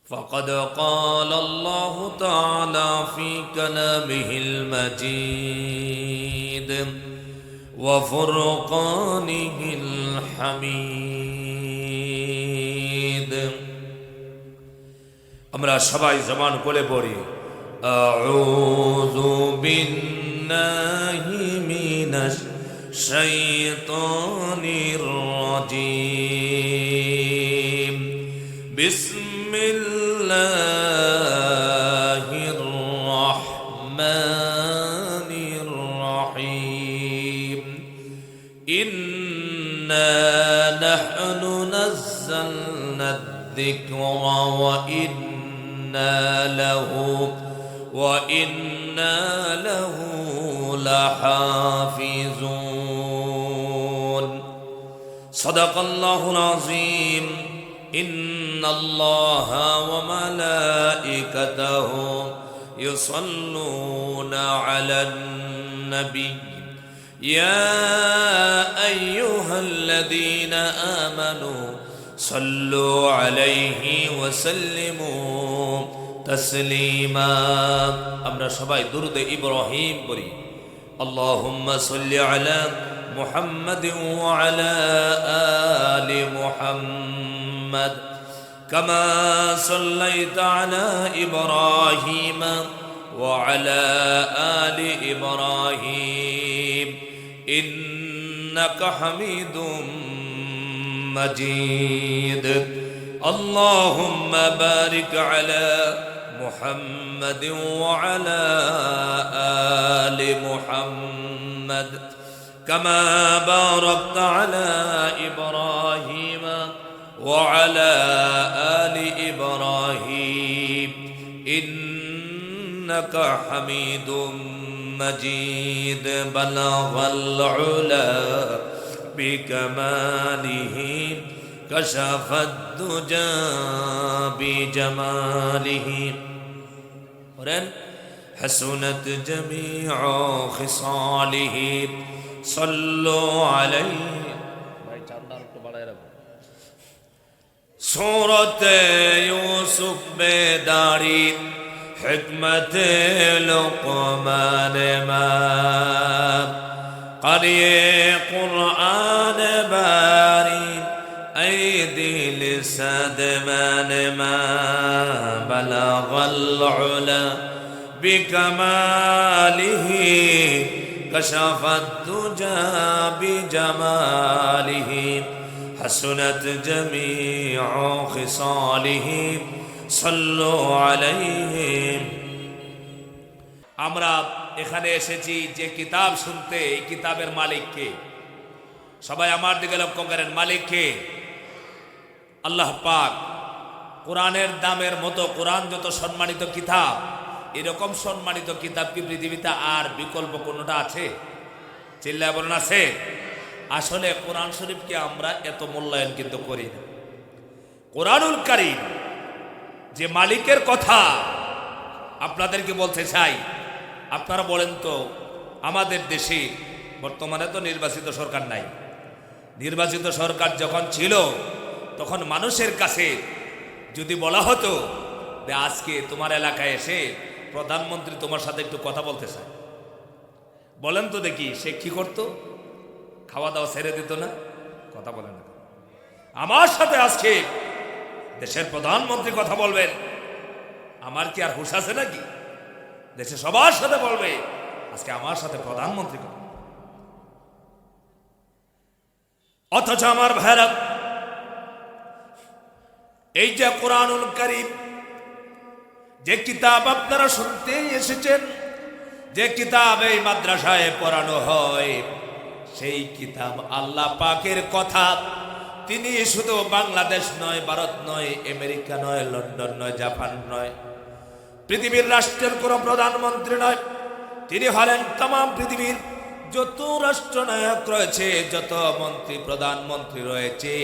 فقد قال الله تعالى في كلامه المجيد وفرقانه الحميد আমরা সবাই জবান করে পড়ি আউযু বিল্লাহি মিনাশ শাইতানির রাজীম বিসমিল্লাহির রহমানির রহিম ইন্না নাহনু নাযালনা الذكر وإنا له لحافظون صدق الله العظيم إن الله وملائكته يصلون على النبي يا أيها الذين آمنوا صلوا عليه وسلموا تسليما আমরা সবাই দুরূদ ইব্রাহিম পড়ি আল্লাহুম্মা সাল্লি আলা মুহাম্মাদিন ওয়া আলা আলি মুহাম্মাদ কামা সাল্লাইতা আলা ইব্রাহিম ওয়া আলা আলি ইব্রাহিম ইন্নাকা হামিদুম مجيد اللهم بارك على محمد وعلى آل محمد كما باركت على إبراهيم وعلى آل إبراهيم إنك حميد مجيد بلغ العلا بكماله كشف الدجى بجماله حسنت جميع خصاله صلوا عليه سورة يوسف بداري حكمة لقمان ما قرئ قرآن باري أيدي لساد من ما بلغ العلا بكماله كشف الدجى بجماله حسنت جميع خصاله صلوا عليه আমরা এখানে এসেছি যে কিতাব শুনতে এই কিতাবের মালিক কে সবাই আমার দিকে লক্ষ্য করেন মালিক কে আল্লাহ পাক কোরআনের দামের মতো কোরআন যত সম্মানিত কিতাব এরকম সম্মানিত কিতাব কি পৃথিবীতে আর বিকল্প কোনটা আছে চিল্লায় বলেন আছে আসলে কোরআন শরীফকে আমরা এত মূল্যায়ন কিন্তু করি না কোরআনুল কারীম যে মালিকের কথা আপনাদেরকে বলতে চাই আপনারা বলেন তো আমাদের দেশে বর্তমানে তো নির্বাচিত সরকার নাই নির্বাচিত সরকার যখন ছিল তখন মানুষের কাছে যদি বলা হতো যে আজকে তোমার এলাকায় এসে প্রধানমন্ত্রী তোমার সাথে একটু কথা বলতে চায় বলেন তো দেখি সে কি করত খাওয়া দাওয়া ছেড়ে দিত না কথা বলে না আমার সাথে আজকে দেশের প্রধানমন্ত্রী কথা বলবেন আমার কি আর হুঁশ আছে নাকি দেশে সবার সাথে বলবে আজকে আমার সাথে প্রধানমন্ত্রী কথা অথচ আমার ভাইরা এই যে কোরআনুল কারীম যে কিতাব আপনারা শুনতে এসেছেন যে কিতাব এই মাদ্রাসায় পড়ানো হয় সেই কিতাব আল্লাহ পাকের কথা তিনি শুধু বাংলাদেশ নয় ভারত নয় আমেরিকা নয় লন্ডন নয় জাপান নয় পৃথিবীর রাষ্ট্রের কোনো প্রধানমন্ত্রী নয় তিনি হলেন तमाम পৃথিবীর যত রাষ্ট্রনায়ক রয়েছে যত মন্ত্রী প্রধানমন্ত্রী রয়েছে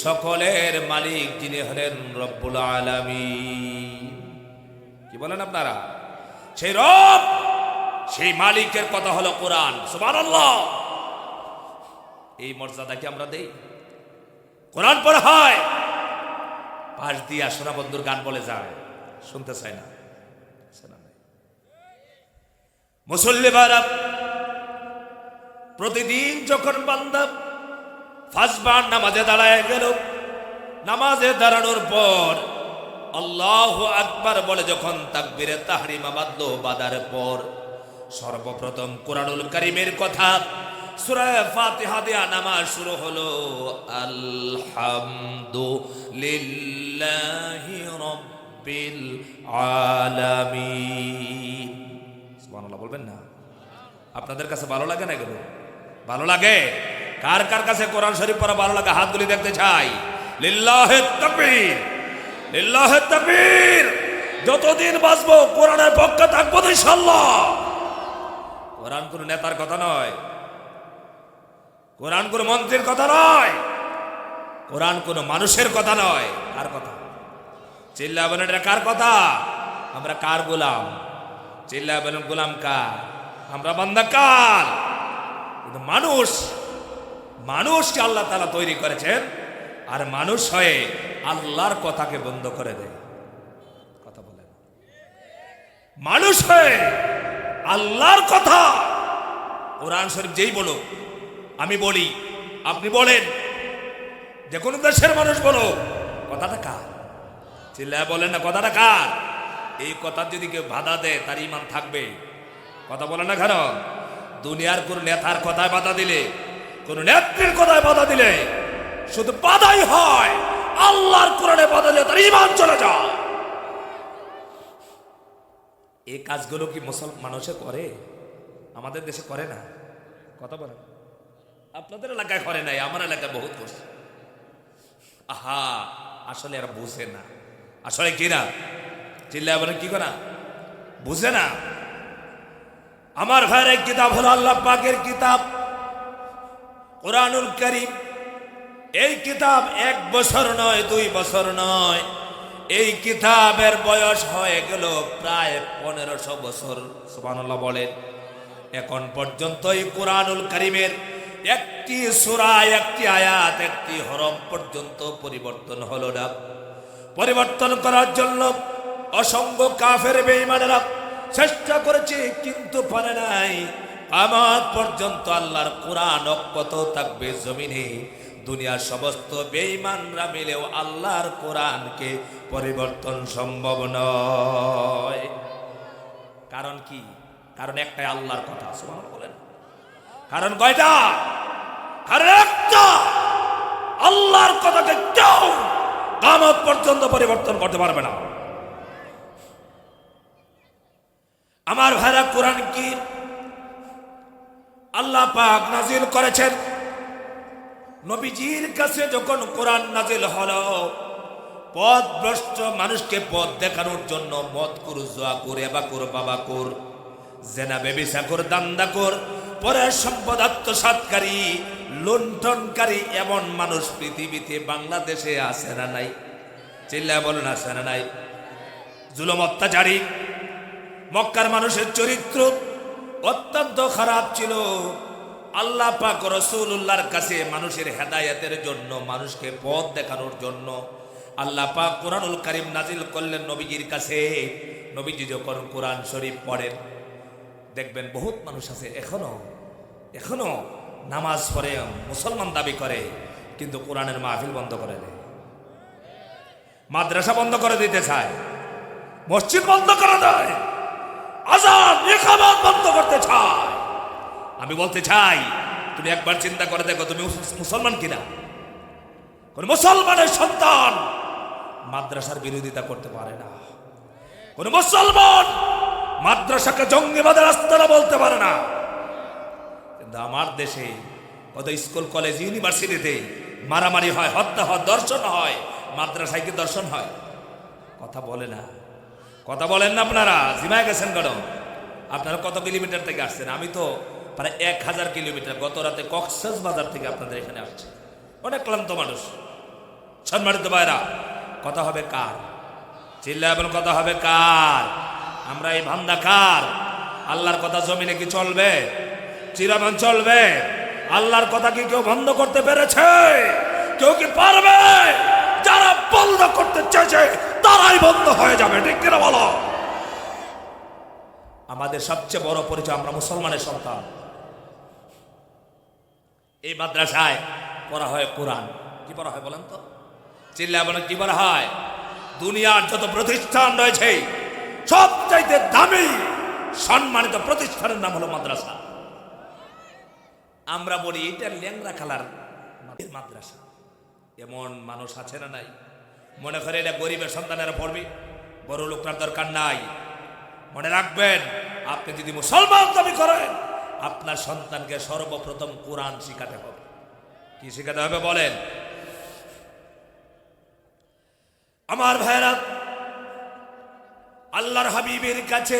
সকলের মালিক যিনি হলেন রব্বুল আলামিন কি বলেন আপনারা সেই রব সেই মালিকের কথা হলো কোরআন সুবহানাল্লাহ এই মর্যাদা কি আমরা দেই কোরআন পড়া হয় পাশ দিয়া সোনা বন্ধুর গান বলে যায়, শুনতে চায় না। মুসল্লি ভাইরা, প্রতিদিন যখন বান্দা ফাজবার নামাজে দাঁড়ায় গেল, নামাজে দাঁড়ানোর পর আল্লাহু আকবার বলে যখন তাকবীরে তাহরিমা বাঁধলো, বাঁধার পর সর্বপ্রথম কুরআনুল কারীমের কথা সূরা ফাতিহা দিয়া নামাজ শুরু হলো। আলহামদুলিল্লাহি রাব্বিল আলামিন। সুবহানাল্লাহ বলবেন না? আপনাদের কাছে ভালো লাগে না এগুলো? ভালো লাগে? কার কার কাছে কোরআন শরীফ পড়া ভালো লাগে? হাত তুলে দেখতে চাই। লিল্লাহি তাকবীর, লিল্লাহি তাকবীর। যতদিন বাঁচবো কোরআনের পক্ষে থাকবো ইনশাআল্লাহ। কোরআন কোন নেতার কথা নয়, কোরআন কোন মন্ত্রীর কথা নয়, কোরআন কোন মানুষের কথা নয়। কার কথা? চিল্লা বলেন, এটা কার কথা? আমরা কার গোলাম? চিল্লা বলেন, গোলাম কার? আমরা বান্দা কার? কিন্তু মানুষকে আল্লাহ তাআলা তৈরি করেছেন, আর মানুষ হয়ে আল্লাহর কথাকে বন্ধ করে দেয়। কথা বলেন, মানুষ হয়ে আল্লাহর কথা কোরআন শরীফ যেই বলো, আমি বলি, আপনি বলেন, যে কোনো দেশের মানুষ বলো, কথাটা কার? চিল্লায় বলেন না, কথাটা কার? এই কথা যদি কেউ বাধা দেয় তার ঈমান থাকবে? কথা বলেন না কেন? দুনিয়ার কোন নেতার কথায় বাধা দিলে, কোন নেত্রীর কথায় বাধা দিলে শুধু বাধাই হয়, আল্লাহর কোরআনে বাধা দিলে তার ঈমান চলে যায়। এই কাজগুলো কি মুসলমান মানুষে করে? আমাদের দেশে করে না। কথা বলেন, আপনাদের এলাকায় করে নাই, আমার এলাকায় বহুত করছে। আহা, আসলে এরা বুঝে না। আসলে কি না? চিল্লায় বলেন, কি করে বুঝে না? আমার ভাইয়ের এক কিতাব হলো আল্লাহ পাকের কিতাব কুরআনুল কারীম। এই কিতাব 1 বছর নয়, 2 বছর নয়, এই কিতাবের বয়স হয়ে গেল প্রায় 1500 বছর। সুবহানাল্লাহ বলেন। এখন পর্যন্ত এই কুরআনুল কারীমের একটি সূরা, একটি আয়াত, একটি হরফ পর্যন্ত পরিবর্তন হলো না। পরিবর্তন করার জন্য অসংখ্য কাফের বেঈমানেরা চেষ্টা করেছে, কিন্তু পারে নাই। কিয়ামত পর্যন্ত আল্লাহর কোরআন অক্ষত থাকবে জমিনে। দুনিয়ার সমস্ত বেঈমানরা মিলেও আল্লাহর কোরআনকে পরিবর্তন সম্ভব নয়। কারণ কি? কারণ একটাই, আল্লাহর কথা। সুবহানাল্লাহ বলেন। কারণ কয়টা? কারণ একটা, আল্লাহর কথাকে কেউ কিয়ামত পর্যন্ত পরিবর্তন করতে পারবে না। আমার ভাইরা, কোরআন কি আল্লাহ পাক নাজিল করেছেন। নবীজির কাছে যখন কোরআন নাজিল হলো, পথভ্রষ্ট মানুষকে পথ দেখানোর জন্য মদকুর, জুয়াকুর, এবাকুর, বাবাকুর, জেনা, বেবিচাকুর, দান্দাকুর, পরের সম্পদ আত্মসাৎকারী, লুণ্ঠনকারী এমন মানুষ পৃথিবীতে বাংলাদেশে আছে না নাই? চিল্লায় বলেন, আছে না নাই? জুলুম, অত্যাচারী। মক্কার মানুষের চরিত্র অত্যন্ত খারাপ ছিল। আল্লাহ পাক রাসূলুল্লাহর কাছে মানুষের হেদায়েতের জন্য, মানুষকে পথ দেখানোর জন্য আল্লাহ পাক কুরআনুল কারীম নাজিল করলেন নবীজির কাছে। নবীজি যখন কোরআন শরীফ পড়েন, দেখবেন বহুত মানুষ আছে এখনো নামাজ পড়ে, মুসলমান দাবি করে, কিন্তু কোরআনের মাহফিল বন্ধ করে দেয়, মাদ্রাসা বন্ধ করে দিতে চায়, মসজিদ বন্ধ করে দেয়, আযান ইকামত বন্ধ করতে চায়। আমি বলতে চাই, তুমি একবার চিন্তা করে দেখো, তুমি মুসলমান কিনা? কোন মুসলমানের সন্তান মাদ্রাসার বিরোধিতা করতে পারে না। কোন মুসলমান মাদ্রাসাকে জঙ্গিবাদের আস্তানা বলতে পারে না। কিন্তু আমার দেশে কত স্কুল, কলেজ, ইউনিভার্সিটিতে মারামারি হয়, হত্যা হয়, দর্শন হয়। মাদ্রাসায় কি দর্শন হয়? কথা বলে না। কথা বলেন না আপনারা? জিমায় গেছেন কেন? আপনারা কত কিলোমিটার থেকে আসছেন? আমি তো প্রায় 1000 কিলোমিটার গত রাতে কক্সবাজার থেকে আপনাদের এখানে আসছে। অনেক ক্লান্ত মানুষ। সম্মানিত ভাইরা, কথা হবে কার? চিল্লায় বলেন, কথা হবে কার? আমরা এই বান্দা কার? আল্লাহর কথা জমিনে কি চলবে? চিরদিন চলবে? আল্লাহর কথা কি কেউ বন্ধ করতে পেরেছে? কেউ কি পারবে? যারা বন্ধ করতে চেয়েছে তারাই বন্ধ হয়ে যাবে, ঠিক কিনা বলো? আমাদের সবচেয়ে বড় পরিচয়, আমরা মুসলমানের সন্তান। এই মাদ্রাসায় পড়া হয় কোরআন। কি পড়া হয় বলেন তো? চিল্লায় বলেন, কি পড়া হয়? দুনিয়ার যত প্রতিষ্ঠান রয়েছে সবচাইতে দামি সম্মানিত প্রতিষ্ঠানের নাম হলো মাদ্রাসা। আমরা বলি এটা ল্যাংড়া খালার মাদ্রাসা। এমন মানুষ আছে না নাই? মনে করে এটা গরিবের সন্তানেরা পড়বে, বড় লোকটার দরকার নাই। মনে রাখবেন, আপনি যদি মুসলমান দাবি করেন, আপনার সন্তানকে সর্বপ্রথম কোরআন শিখাতে হবে। কি শিখাতে হবে বলেন? আমার ভাইরা, আল্লাহর হাবিবের কাছে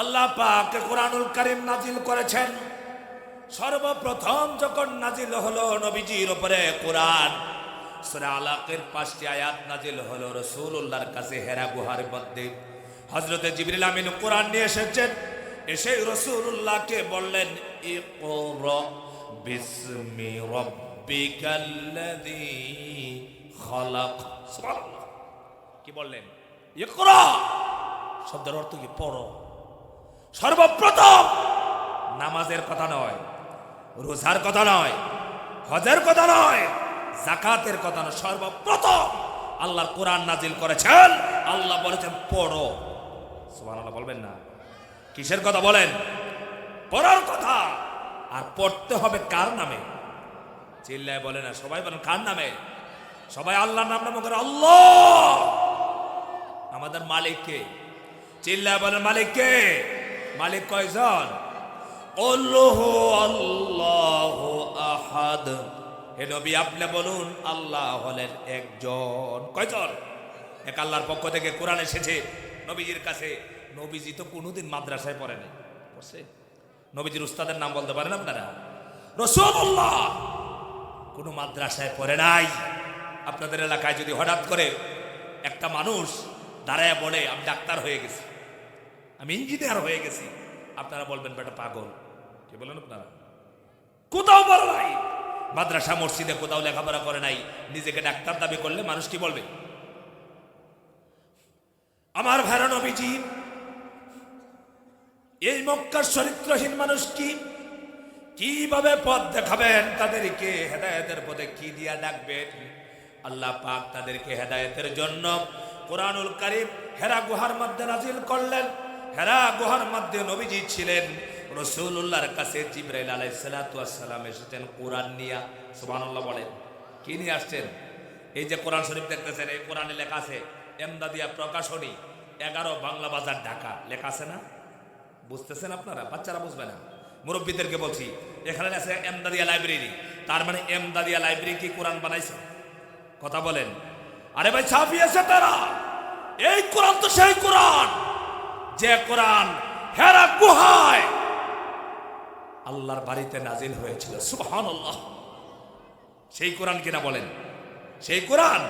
আল্লাহ পাক কোরআনুল কারীম নাজিল করেছেন। সর্বপ্রথম যখন নাজিল হলো নবীজির উপরে কোরআন, সূরা আলাকের 5টি আয়াত নাজিল হলো রাসূলুল্লাহর কাছে হেরা গুহার মধ্যে। হযরতে জিবরিল আমিন কোরআন নিয়ে এসেছেন। এসে রাসূলুল্লাহকে বললেন, ইকরা বিসমি রাব্বিকাল্লাযী খালাক। সুবহানাল্লাহ। কি বললেন? ইকরা শব্দের অর্থ কি? পড়ো। সর্বপ্রথম নামাজের কথা নয়, রোজার কথা নয়, হজের কথা নয়, যাকাতের কথা নয়, সর্বপ্রথম আল্লাহর কোরআন নাজিল করেছেন। আল্লাহ বলেছেন পড়ো। সুবহানাল্লাহ বলবেন না? কিসের কথা বলেন? পড়ার কথা। আর পড়তে হবে কার নামে? চিল্লায় বলে না, সবাই বলেন কার নামে? সবাই আল্লাহর নাম নাম করে। আল্লাহ আমাদের মালিক কে? চিল্লায় বলেন মালিক কে? মালিক কয়জন? আল্লাহু আল্লাহু আহাদ। হে নবী আপনি বলুন, আল্লাহ হলেন একজন। কয়জন? এক আল্লাহর পক্ষ থেকে কোরআন এসেছে নবীজির কাছে। নবীজি তো কোনোদিন মাদ্রাসায় পড়েনি। পড়ছে? নবীজির উস্তাদের নাম বলতে পারেন আপনারা? রাসূলুল্লাহ কোনো মাদ্রাসায় পড়ে নাই। আপনাদের এলাকায় যদি হঠাৎ করে একটা মানুষ দাঁড়ায় বলে, আমি ডাক্তার হয়ে গেছি, আমি ইঞ্জিনিয়ার হয়ে গেছি, আপনারা বলবেন বেটা পাগল। কি বলেন আপনারা? কোথাও পড়ে নাই, মাদ্রাসা মসজিদে কোথাও লেখাপড়া করে নাই, নিজেকে ডাক্তার দাবি করলে মানুষ কি বলবে? আমার ভাইরা, নবীজি এই মক্কার চরিত্রহীন মানুষ কিভাবে পথ দেখাবেন, তাদেরকে হেদায়েতের পথে কি দিয়া ডাকবেন? আল্লাহ পাক তাদেরকে হেদায়েতের জন্য কোরআনুল কারীম হেরা গুহার মধ্যে নাজিল করলেন। হেরা গুহার মধ্যে নবীজি ছিলেন। রাসূলুল্লাহর কাছে জিবরাইল আলাইহিস সালাতু ওয়াস সালাম এসেছেন কোরআন নিয়ে। সুবহানাল্লাহ বলেন। কি নিয়ে আসছেন? এই যে কোরআন শরীফ দেখতেছেন, এই কোরআনে লেখা আছে এমদাদিয়া প্রকাশনী 11 বাংলা বাজার ঢাকা, লেখা আছে না? বুঝতেছেন আপনারা? বাচ্চারা বুঝবে না, মুরব্বীদেরকে বলছি। এখানে আছে এমদাদিয়া লাইব্রেরি। তার মানে এমদাদিয়া লাইব্রেরি কি কোরআন বানাইছে? কথা বলেন। আরে ভাই, ছাপিয়েছে তারা। এই কোরআন তো সেই কোরআন যে কোরআন হেরা গুহায় আল্লাহর বাড়িতে নাজিল হয়েছিল। সুবহানাল্লাহ। সেই কোরআন কিনা বলেন? সেই কোরআন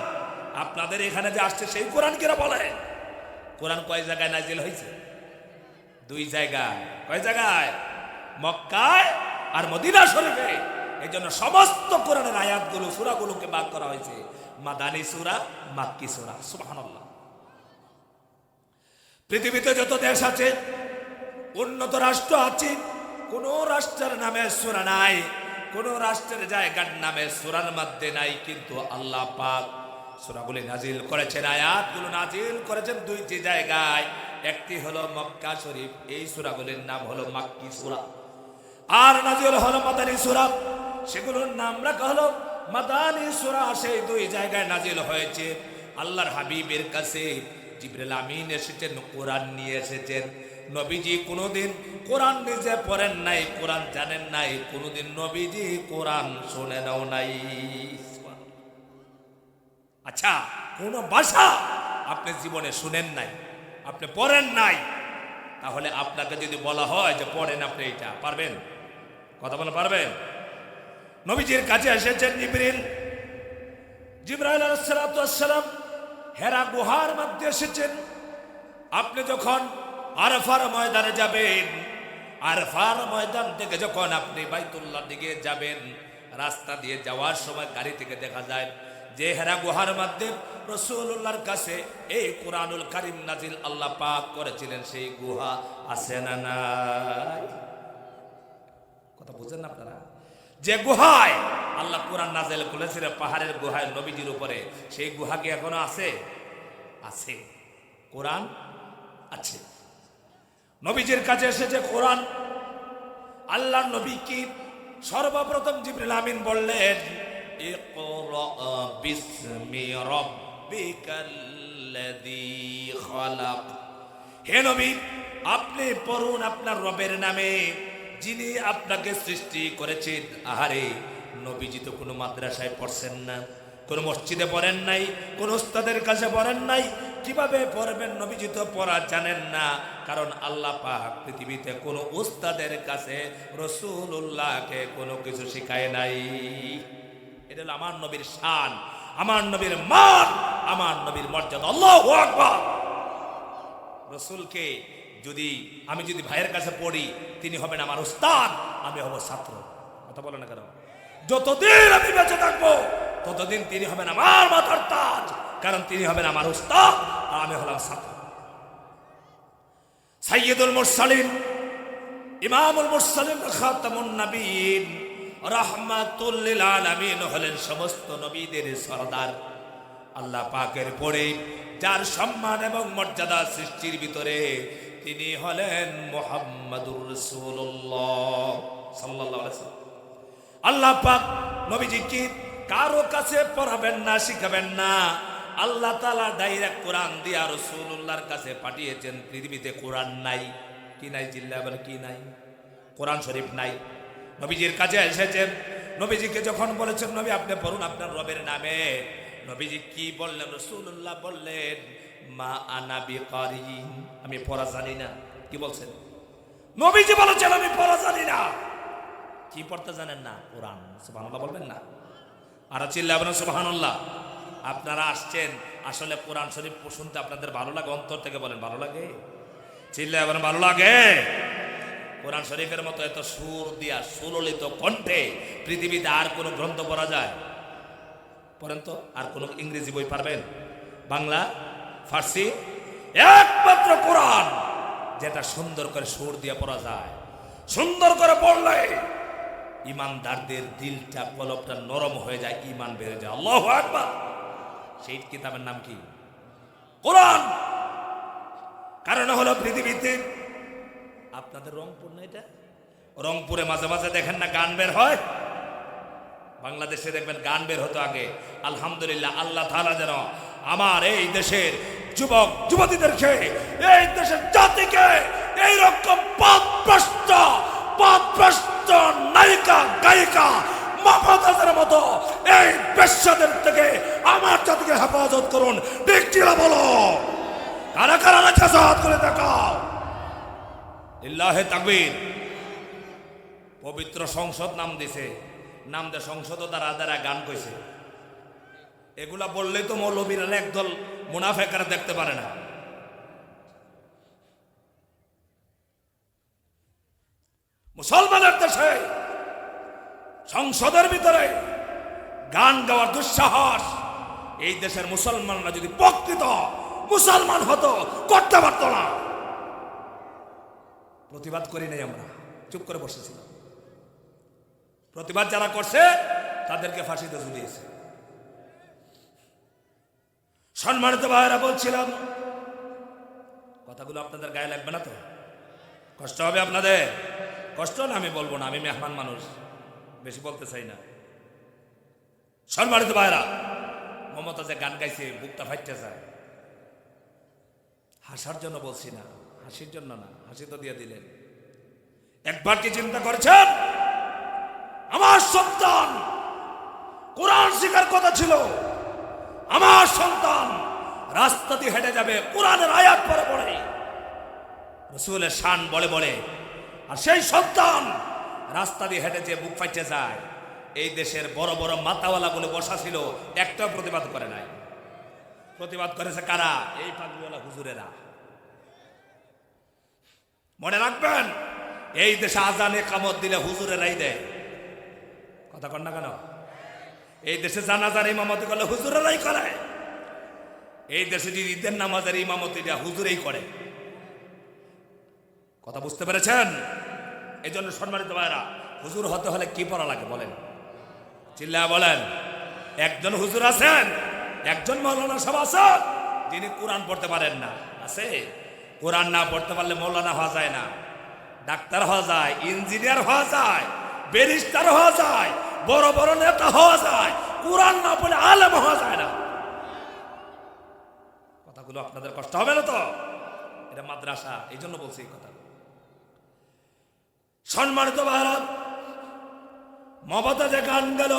আপনাদের এখানে যে আসছে সেই কোরআন কিনা বলেন? কোরআন কয় জায়গায় নাজিল হয়েছে? 2 জায়গায়। কয় জায়গায়? মক্কায় আর মদিনা শরীফে। এই জন্য সমস্ত কোরআনের আয়াতগুলো, সূরাগুলোকে ভাগ করা হয়েছে মাদানী সূরা, মাক্কি সূরা। সুবহানাল্লাহ। পৃথিবীতে যত দেশ আছে, উন্নত রাষ্ট্র আছে, কোন রাষ্ট্রের নামে সূরা নাই, কোন রাষ্ট্রের জায়গার নামে সূরার মধ্যে নাই। কিন্তু আল্লাহ পাক সূরাগুলি নাজিল করেছেন, আয়াতগুলো নাজিল করেছেন 2টি জায়গায়। একটি হলো মক্কা শরীফ, এই সূরাগুলির নাম হলো মাক্কি সূরা। আর নাজিল হলো মাদানী সূরা, সেগুলোর নাম রাখা হলো মাদানী সূরা। সেই 2 জায়গায় নাজিল হয়েছে। আল্লাহর হাবিবের কাছে জিবরিল আমিন এসেছেন, কোরআন নিয়ে এসেছেন। নবীজি কোনোদিন কোরআন নিজে পড়েন নাই, কোরআন জানেন নাই, কোনোদিন নবীজি কোরআন শুনেনও নাই। আচ্ছা, কোন ভাষা আপনি জীবনে শুনেন নাই, আপনি পড়েন নাই, তাহলে আপনাকে যদি বলা হয় যে পড়েন, আপনি এটা পারবেন? কথা বলে পারবেন? নবীজির কাছে এসেছেন জিবরাইল আলাইহিস সালাতু ওয়াস সালাম, হেরা গুহার মধ্যে এসেছেন। আপনি যখন আরাফার ময়দানে যাবেন, আরাফার ময়দান থেকে যখন আপনি বাইতুল্লাহর দিকে যাবেন, রাস্তা দিয়ে যাওয়ার সময় গাড়ি থেকে দেখা যায় যে হেরা গুহার মধ্যে রাসূলুল্লাহর কাছে এই কোরআনুল কারীম নাজিল আল্লাহ পাক করেছিলেন, সেই গুহা আছে না নাই? কথা বুঝেন না আপনারা? যে গুহায় আল্লাহ কোরআন নাজিল করেছিলেন পাহাড়ের গুহায় নবীজির উপরে, সেই গুহা কি এখনো আছে? আছে, কোরআন আছে। নবীজির কাছে এসেছে কোরআন। আল্লাহ নবী কি সর্বপ্রথম জিবরিল আমিন বললেন, ইকরা বিসমি রাব্বিকাল্লাযী খালাক। হে নবী, আপনি পড়ুন আপনার রবের নামে, যিনি আপনাকে সৃষ্টি করেছেন। আহারে, নবীজি তো কোনো মাদ্রাসায় পড়ছেন না, কোনো মসজিদে পড়েন নাই, কোন উস্তাদের কাছে পড়েন নাই। কিভাবে পড়বেন? নবীজি তো পড়া জানেন না, কারণ আল্লাহ পাক পৃথিবীতে কোনো উস্তাদের কাছে রাসূলুল্লাহকে কোনো কিছু শিখায় নাই। এটা হলো আমার নবীর শান, আমার নবীর মান, আমার নবীর মর্যাদা। আল্লাহু আকবার। রাসূলকে আমি যদি ভাইয়ের কাছে পড়ি, তিনি হবেন আমার উস্তাদ, আমি হব ছাত্র। কথা বলে না কেন? যতদিন আমি বেঁচে থাকবো ততদিন তিনি হবেন আমার মাথার তাজ, কারণ তিনি হবেন আমার উস্তাদ আর আমি হলাম ছাত্র। সাইয়্যিদুল মুরসালিন, ইমামুল মুরসালিন, খাতামুন নবীন, রাহমাতুল লিল আলামিন হলেন সমস্ত নবীদের সরদার। আল্লাহ পাকের পরে যার সম্মান এবং মর্যাদা সৃষ্টির ভিতরে, তিনি হলেন মুহাম্মাদুর রাসূলুল্লাহ সাল্লাল্লাহু আলাইহি ওয়াসাল্লাম। আল্লাহ পাক নবীজি কি কারো কাছে পড়াবেন না, শিখাবেন না। আল্লাহ তাআলা ডাইরেক্ট কোরআন দিয়া রাসূলুল্লাহর কাছে পাঠিয়েছেন। পৃথিবীতে কোরআন নাই, কি নাই? জিল্লা বলে কি নাই? কোরআন শরীফ নাই। নবীজির কাছে এসেছেন, নবীজিকে যখন বলেছেন নবী আপনি পড়ুন আপনার রবের নামে, নবীজি কি বললেন? রাসূলুল্লাহ বললেন, মা আনা বিকারি, আমি পড়া জানি না। কি বলছেন? নবীজি বলেছেন আমি পড়া জানি না। কি পড়তে জানেন না? কোরআন। সুবহানাল্লাহ বলবেন না? আর চিল্লাবেন সুবহানাল্লাহ। আপনারা আসছেন, আসলে কোরআন শরীফ শুনতে আপনাদের ভালো লাগে? অন্তর থেকে বলেন ভালো লাগে? চিল্লাবেন ভালো লাগে? কোরআন শরীফের মতো এত সুর দিয়া সুললিত কণ্ঠে পৃথিবীতে আর কোনো গ্রন্থ পড়া যায়? পড়েন তো। আর কোন ইংরেজি বই পারবেন? বাংলা, ফার্সি? একমাত্র কোরআন যেটা সুন্দর করে সুর দিয়ে পড়া যায়। সুন্দর করে পড়লে ইমানদারদের দিলটা, কলবটা নরম হয়ে যায়, ইমান বেড়ে যায়। আল্লাহু আকবার। সেই কিতাবের নাম কি? কোরআন। কারণ হলো পৃথিবীতে, আপনাদের রংপুর না এটা? রংপুরে মাঝে মাঝে দেখেন না গান বের হয়? বাংলাদেশে দেখবেন গান বের হতো আগে। আলহামদুলিল্লাহ, আল্লাহ তাআলা যেন আমার এই দেশের যুবক যুবতীদেরকে, এই দেশের জাতিকে এইরকম পথভ্রষ্ট নায়িকা গায়িকা মমতাজের মতো এই বেশ্যাদের থেকে আমার জাতিকে হেফাজত করুন। ঠিক কিনা বলো? কারা কারা নাজাত করে দেখাও। লিল্লাহি তাকবীর। পবিত্র সংসদ নাম দিছে, নাম দে সংসদ দ্বারা দ্বারা গান কইছে। এগুলা বললেই তো মৌলবীরা একদল মুনাফেকরা দেখতে পারে না। মুসলমানের দেশে সংসদের ভিতরে গান গাওয়ার দুঃসাহস এই দেশের মুসলমানরা যদি প্রকৃত মুসলমান হতো করতে পারত না। প্রতিবাদ করি নাই, আমরা চুপ করে বসেছিলাম। প্রতিবাদ যারা করছে তাদেরকে ফাঁসিতে ঝুলিয়েছে। সম্মানিত ভাইয়েরা, বলছিলাম কথাগুলো আপনাদের গায়ে লাগবে না তো? কষ্ট হবে আপনাদের? কষ্ট না আমি বলবো না, আমি মেহমান মানুষ, বেশি বলতে চাই না। সম্মানিত ভাইয়েরা, মমতা যে গান গাইছে বুকটা ফাইটতে যায়। হাসার জন্য বলছি না, হাসির জন্য না, হাসি তো দিয়ে দিলেন। একবার কি চিন্তা করেছেন আমার সন্তান কোরআন শিখার কথা ছিল, আমার সন্তান রাস্তা দিয়ে হেঁটে যাবে কোরআনের আয়াত পড়ে পড়ে, রাসূলের শান বলে বলে, আর সেই সন্তান রাস্তা দিয়ে হেঁটে যে বুক ফাইটে যায়। এই দেশের বড় বড় মাতাওয়ালা গুলো বসা ছিল, একটাও প্রতিবাদ করে নাই। প্রতিবাদ করেছে কারা? এই পাগলিওয়ালা হুজুরেরা। মনে রাখবেন, এই দেশে আজানে কামত দিলে হুজুরেরাই দেয়। কথা কন না কেন? এই দেশে জানাজার ইমামতি করলে হুজুরেরাই করে। এই দেশে যদি ঈদের নামাজের ইমামতিটা হুজুরেই করে। কথা বুঝতে পেরেছেন? এই জন্য সম্মানিত ভাইরা, হুজুর হতে হলে কি পড়া লাগে বলেন? চিল্লায়া বলেন। একজন হুজুর আছেন, একজন মৌলানা সাহেব আছেন যিনি কোরআন পড়তে পারেন না। আছে? কোরআন না পড়তে পারলে মৌলানা হওয়া যায় না, ডাক্তার হওয়া যায়, ইঞ্জিনিয়ার হওয়া যায়, ব্যারিস্টার হওয়া যায়, বড় বড় নেতা হওয়া যায়। কোরআন না পড়লে আলেম হওয়া যায় না। কথাগুলো আপনাদের কষ্ট হবে না তো? এটা মাদ্রাসা, এই জন্য বলছি এই কথা। সম্মানিত ভারত, মমতাজে গান গেল,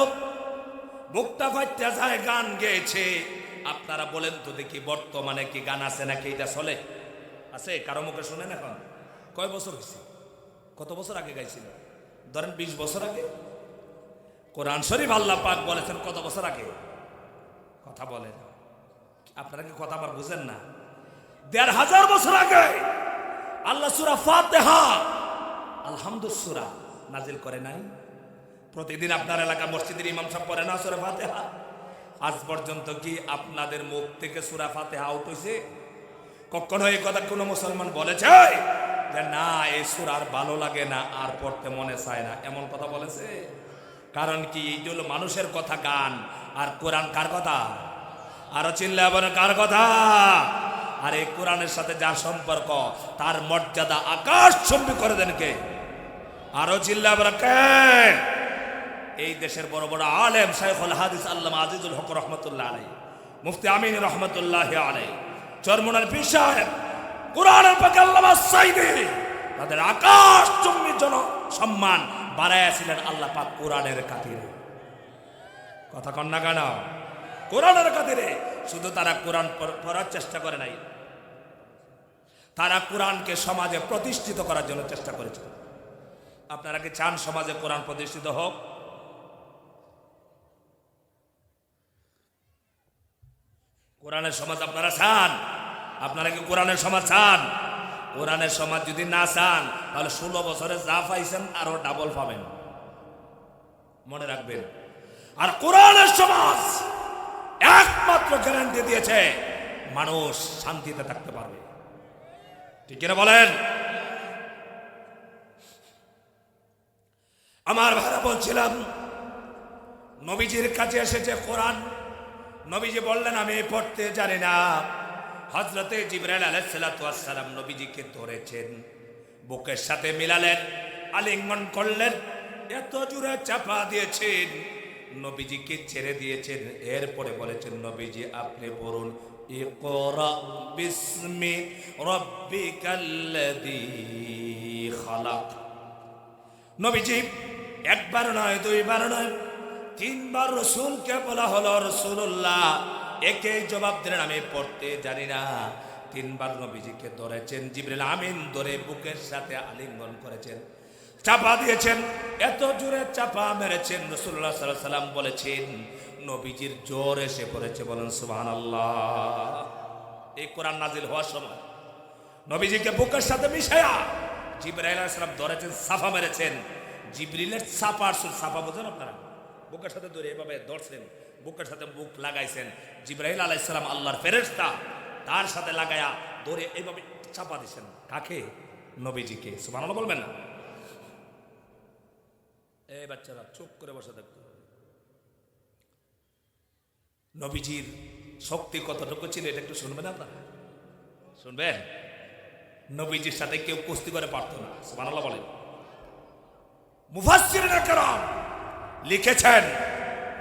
বুকটা ফাইটা যায়, গান গেয়েছে। আপনারা বলেন তো দেখি, বর্তমানে কি গান আছে নাকি? এটা চলে? আছে? কারো মুখে শুনেন এখন? কয় বছর হয়েছে? কত বছর আগে গাইছিল? ধরেন 20 বছর আগে। কোরআন শরীফ আল্লাহ পাক বলেছেন কত বছর আগে? কথা বলেন। আপনারা কি কথা আবার বুঝেন না? 1500 বছর আগে আল্লাহ সূরা ফাতিহা আলহামদুলিল্লাহ সূরা নাজিল করে নাই? প্রতিদিন আপনার এলাকা মসজিদের ইমাম সাহেব পড়ে না সূরা ফাতিহা? আজ পর্যন্ত কি আপনাদের মুখ থেকে সূরা ফাতিহা আউট হয়েছে? কখনো এই কথা কোনো মুসলমান বলেছে যে না এই সূরা আর ভালো লাগে না, আর পড়তে মনে চায় না? এমন কথা বলেছে? কারণ কি? এই হলো মানুষের কথা গান, আর কোরআন কার কথা? আরো চিল্লায় বলেন কার কথা? আর এই কোরআনের সাথে যার সম্পর্ক, তার মর্যাদা আকাশচুম্বী করে দেন কে? আরো চিল্লায় বলেন কে? এই দেশের বড় বড় আলেম, শাইখুল হাদিস আল্লামা আজিজুল হক রহমতুল্লাহ আলাইহি, মুফতি আমিন রহমতুল্লাহ আলাইহি, চরমোনার পীর সাহেব, কোরআনের পাকে আল্লামা সাইদি, তাদের আকাশচুম্বী জন সম্মান বাড়াইয়াছিলেন আল্লাহ পাক কোরআনের খাতিরে। কথা কন না কেন? কোরআনের খাতিরে। শুধু তারা কোরআন পড়ার চেষ্টা করে নাই, তারা কোরআনকে সমাজে প্রতিষ্ঠিত করার জন্য চেষ্টা করেছে। আপনারা কি চান সমাজে কোরআন প্রতিষ্ঠিত হোক? কোরআনের সমাজ আপনারা চান? আপনারা কি কোরআনের সমাজ চান? কোরআনের সমাজ যদি না চান, তাহলে 16 বছরে যা পাইছেন আরো ডাবল পাবেন, মনে রাখবেন। আর কোরআনের সমাজ একমাত্র গ্যারান্টি দিয়েছে মানুষ শান্তিতে থাকতে পারবে। ঠিক কিনা বলেন? আমার ভাইরা, বলছিলাম নবীজির কাছে এসেছে কোরআন। নবীজি বললেন আমি পড়তে জানি না। হযরতে জিবরাইল আলাইহিস সালাতু ওয়াস সালাম নবীজিকে ধরেছেন, বুকের সাথে মিলালেন, আলিঙ্গন করলেন, এত জোরে চাপা দিয়েছেন, নবীজিকে ছেড়ে দিয়েছেন। এরপরে বলেছেন নবীজি আপনি পড়ুন, ইকরা বিসমি রাব্বিকাল্লাযী খালাক। নবীজি একবার নয়, দুইবার নয়, 3 বার রাসূলকে বলা হলো রাসূলুল্লাহ, একে জবাব দিলেন আমি পড়তে জানি না। 3 বার নবীজিকে ধরেছেন, জিবরিল আমিন ধরে বুকের সাথে আলিঙ্গন করেছেন, চাপা দিয়েছেন, এত জোরে চাপা মেরেছেন, রাসূলুল্লাহ সাল্লাল্লাহু আলাইহি সাল্লাম বলেছেন নবীজির জ্বর এসে পড়েছে। বলেন সুবহানাল্লাহ। এই কোরআন নাজিল হওয়ার সময় নবীজিকে বুকের সাথে মিশায়া জিবরাইল আলাইহিস সালাম ধরেছেন, চাপা মেরেছেন। জিবরিলের চাপার সুর, চাপা বোঝেন আপনারা? বুকের সাথে ধরে এভাবে ধরছেন, বুকের সাথে বুক লাগাইছেন। জিবরাইল আলাইহিস সালাম আল্লাহর ফেরেশতা, তার সাথে লাগায়া ধরে এইভাবে চাপা দিয়েছেন। কাকে? নবীজিকে। সুবহানাল্লাহ বলবেন না? এই বাচ্চারা চুপ করে বসে থাকতে হবে। নবীজির শক্তি কতটুকু ছিল এটা একটু শুনবেন আপনারা? শুনবেন? নবীজির সাথে কেউ কুস্তি করে পারত না। সুবহানাল্লাহ বলেন। মুফাসসিরিনে কেরাম লিখেছেন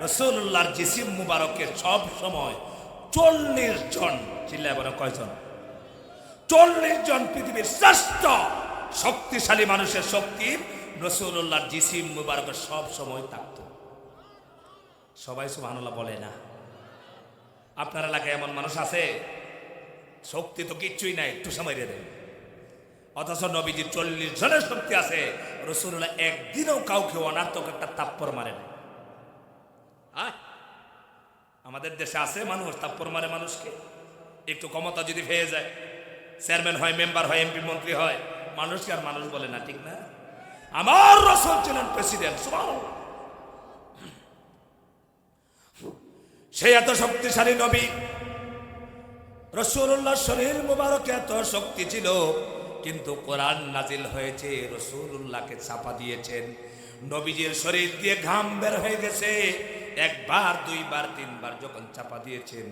রাসূলুল্লাহর জিসিম মুবারকে সব সময় 40 জন, চিল্লায় বলেন কয়জন? 40 জন পৃথিবীর শ্রেষ্ঠ শক্তিশালী মানুষের শক্তি রাসূলুল্লাহর জিসিম মুবারকে সব সময় থাকতো। সবাই সুবহানাল্লাহ বলে না? আপনার এলাকায় এমন মানুষ আছে শক্তি তো কিচ্ছুই নাই, একটু সময় দিয়ে দেন, অথচ নবীজির 40 জনের শক্তি আছে। রাসূলুল্লাহ একদিনও কাউকে অনার্থক একটা তাপ্পর মারে না। আমাদের দেশে আছে মানুষ তাপ্পর মারে মানুষকে, একটু ক্ষমতা যদি পেয়ে যায়, চেয়ারম্যান হয়, মেম্বার হয়, এমপি মন্ত্রী হয়, মানুষকে আর মানুষ বলে না, ঠিক না? আমার রাসূল ছিলেন প্রেসিডেন্ট। সুবহানাল্লাহ। সেই এত শক্তিশালী নবী রাসূলুল্লাহ শরীর মুবারকে এত শক্তি ছিল, কিন্তু কোরআন নাজিল হয়েছে রাসূলুল্লাহকে চাপা দিয়েছেন। নবীজির শরীর দিয়ে ঘাম বের হয়ে গেছে, একবার দুইবার তিনবার যখন চাপা দিয়েছেন,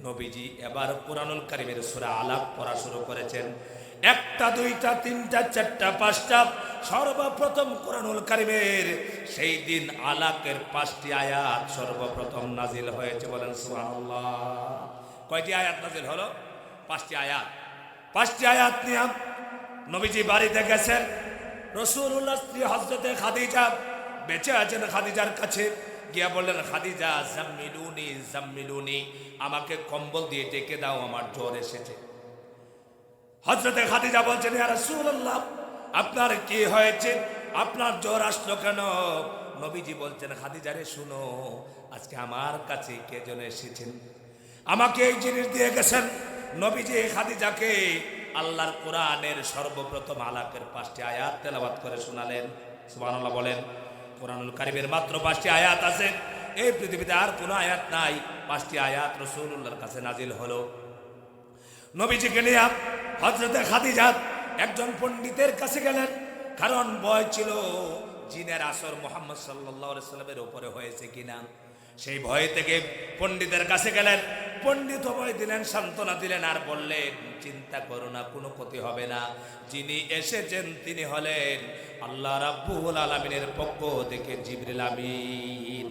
নবীজি এবার কোরআনুল কারীমের সূরা আলাক পড়া শুরু করেছেন। একটা দুইটা তিনটা চারটা পাঁচটা, সর্বপ্রথম কোরআনুল কারীমের সেই দিন আলাকের 5টি আয়াত সর্বপ্রথম নাজিল হয়েছে। বলেন সুবহানাল্লাহ। কয়টি আয়াত নাজিল হলো? 5টি আয়াত। 5টি আয়াত নিয়ে নবীজি বাড়িতে গেছেন। রাসূলুল্লাহ স্ত্রী হযরতে খাদিজা বেঁচে আছেন। খাদিজার কাছে গিয়া বললেন, খাদিজা জাম্মিলুনি জাম্মিলুনি, আমাকে কম্বল দিয়ে ডেকে দাও, আমার জ্বর এসেছে। হযরতে খাদিজা বলছেন, ইয়া রাসূলুল্লাহ, আপনার কি হয়েছে? আপনার জ্বর আসলো কেন? নবীজি বলছেন, খাদিজা রে শুনো, আজকে আমার কাছে কে যেন এসেছেন, আমাকে এই জিনিস দিয়ে গেছেন। নবীজি খাদিজাকে আল্লাহর কোরআনের সর্বপ্রথম আলাকের 5টি আয়াত তেলাওয়াত করে শোনালেন। সুবহানাল্লাহ বলেন। কোরআনুল কারীমের মাত্র 5টি আয়াত আছে, এই পৃথিবীতে আর কোনো আয়াত নাই। 5টি আয়াত রাসূলুল্লাহর কাছে নাজিল হলো। নবীজিকে নিয়ে হযরতে খাদিজা একজন পণ্ডিতের কাছে গেলেন, কারণ ভয় ছিল জিনের আসর মুহাম্মদ সাল্লাল্লাহু আলাইহি সাল্লামের উপরে হয়েছে কিনা। সেই ভয় থেকে পণ্ডিতের কাছে গেলেন। পণ্ডিত ভয় দিলেন, সান্ত্বনা দিলেন, আর বললেন, চিন্তা করো না, কোনো ক্ষতি হবে না। যিনি এসেছেন তিনি হলেন আল্লাহ রাব্বুল আলামিনের পক্ষ থেকে জিবরিল আমিন,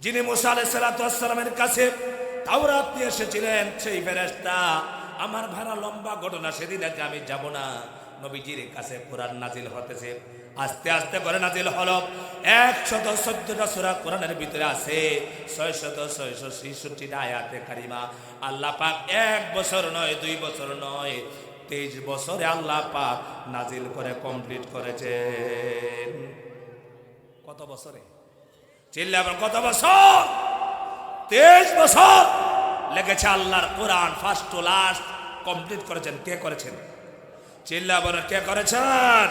যিনি মুসা আলাইহিস সালাতু ওয়াস সালামের কাছে তাওরাত নিয়ে এসেছিলেন, সেই ফেরেশতা। আমার ভাড়া লম্বা ঘটনা, সেদিন আজকে আমি যাব না। নবীজির কাছে কোরআন নাজিল হতেছে, আস্তে আস্তে করে নাজিল হলো। 114টা সূরা কোরআনের ভিতরে আছে, 666টা আয়াতে কারিমা। আল্লাহ পাক 1 বছর নয়, 2 বছর নয়, 23 বছরে আল্লাহ পাক নাজিল করে কমপ্লিট করেছেন। কত বছরে? চিল্লাবেন, কত বছর? 23 বছর লেগেছে আল্লাহর কোরআন ফার্স্ট টু লাস্ট কমপ্লিট করেছেন। কে করেছেন? চিল্লাবেন, কে করেছেন?